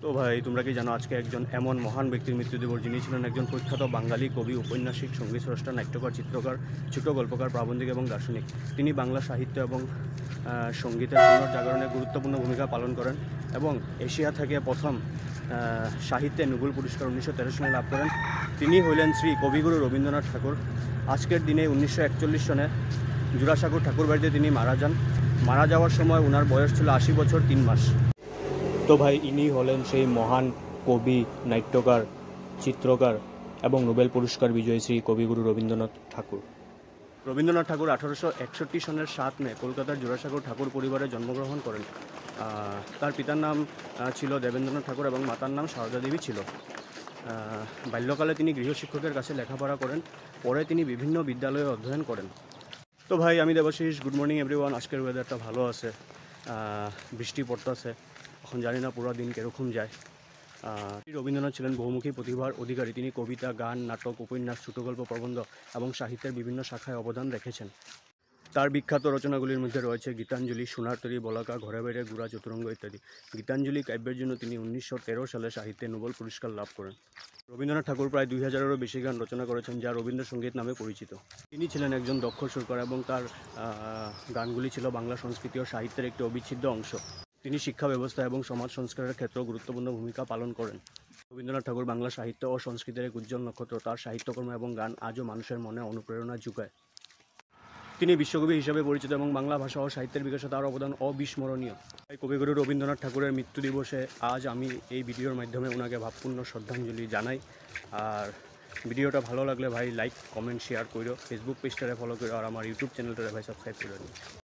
তো ভাই তোমরা কি জানো আজকে একজন এমন মহান ব্যক্তির মৃত্যু দিবস যিনি ছিলেন একজন প্রখ্যাত বাঙালি কবি, ঔপন্যাসিক, সঙ্গীত স্রষ্টা, নাট্যকার, চিত্রকার, ছোট গল্পকার, প্রাবন্ধিক এবং দার্শনিক। তিনি বাংলা সাহিত্য এবং সঙ্গীতের পুনর্জাগরণে গুরুত্বপূর্ণ ভূমিকা পালন করেন এবং এশিয়া থেকে প্রথম সাহিত্যে নোবেল পুরস্কার 1913 সালে লাভ করেন। তিনি হইলেন শ্রী কবিগুরু রবীন্দ্রনাথ ঠাকুর। আজকের দিনে 1941 সনে জোড়াসাঁকোর ঠাকুরবাড়িতে তিনি মারা যান। মারা যাওয়ার সময় ওনার বয়স ছিল 80 বছর 3 মাস। তো ভাই ইনি হলেন সেই মহান কবি, নাট্যকার, চিত্রকার এবং নোবেল পুরস্কার বিজয়ী শ্রী কবিগুরু রবীন্দ্রনাথ ঠাকুর। রবীন্দ্রনাথ ঠাকুর 1861 সনের 7 মে কলকাতার জোড়াসাঁকোর ঠাকুর পরিবারে জন্মগ্রহণ করেন। তার পিতার নাম ছিল দেবেন্দ্রনাথ ঠাকুর এবং মাতার নাম সারদা দেবী ছিল। বাল্যকালে তিনি গৃহশিক্ষকের কাছে লেখাপড়া করেন। পরে তিনি বিভিন্ন বিদ্যালয়ে অধ্যয়ন করেন। তো ভাই আমি দেবাশিস, গুড মর্নিং এভরিওয়ান। আজকের ওয়েদারটা ভালো আছে, বৃষ্টি পড়তেছে। এখন জানি না পুরো দিন কীরকম যায়। রবীন্দ্রনাথ ছিলেন বহুমুখী প্রতিভার অধিকারী। তিনি কবিতা, গান, নাটক, উপন্যাস, ছোটগল্প, প্রবন্ধ এবং সাহিত্যের বিভিন্ন শাখায় অবদান রেখেছেন। তার বিখ্যাত রচনাগুলির মধ্যে রয়েছে গীতাঞ্জলি, সোনার তরী, বলাকা, ঘরে বাইরে, গুড়া, চতুরঙ্গ ইত্যাদি। গীতাঞ্জলি কাব্যের জন্য তিনি 1913 সালে সাহিত্যে নোবেল পুরস্কার লাভ করেন। রবীন্দ্রনাথ ঠাকুর প্রায় 2000-এরও বেশি গান রচনা করেছেন, যা রবীন্দ্রসঙ্গীত নামে পরিচিত। তিনি ছিলেন একজন দক্ষ সুরকার এবং তার গানগুলি ছিল বাংলা সংস্কৃতি ও সাহিত্যের একটি অবিচ্ছেদ্য অংশ। তিনি শিক্ষা ব্যবস্থা এবং সমাজ সংস্কারের ক্ষেত্রেও গুরুত্বপূর্ণ ভূমিকা পালন করেন। রবীন্দ্রনাথ ঠাকুর বাংলা সাহিত্য ও সংস্কৃতির এক উজ্জ্বল নক্ষত্র। তার সাহিত্যকর্ম এবং গান আজও মানুষের মনে অনুপ্রেরণা যোগায়। তিনি বিশ্বকবি হিসেবে পরিচিত এবং বাংলা ভাষা ও সাহিত্যের বিকাশে তার অবদান অবিস্মরণীয়। তাই কবিগুরু রবীন্দ্রনাথ ঠাকুরের মৃত্যু দিবসে আজ আমি এই ভিডিওর মাধ্যমে ওনাকে ভাবপূর্ণ শ্রদ্ধাঞ্জলি জানাই। আর ভিডিওটা ভালো লাগলে ভাই লাইক, কমেন্ট, শেয়ার করো, ফেসবুক পেজটারে ফলো করো আর আমার ইউটিউব চ্যানেলটারে ভাই সাবস্ক্রাইব করে দিও।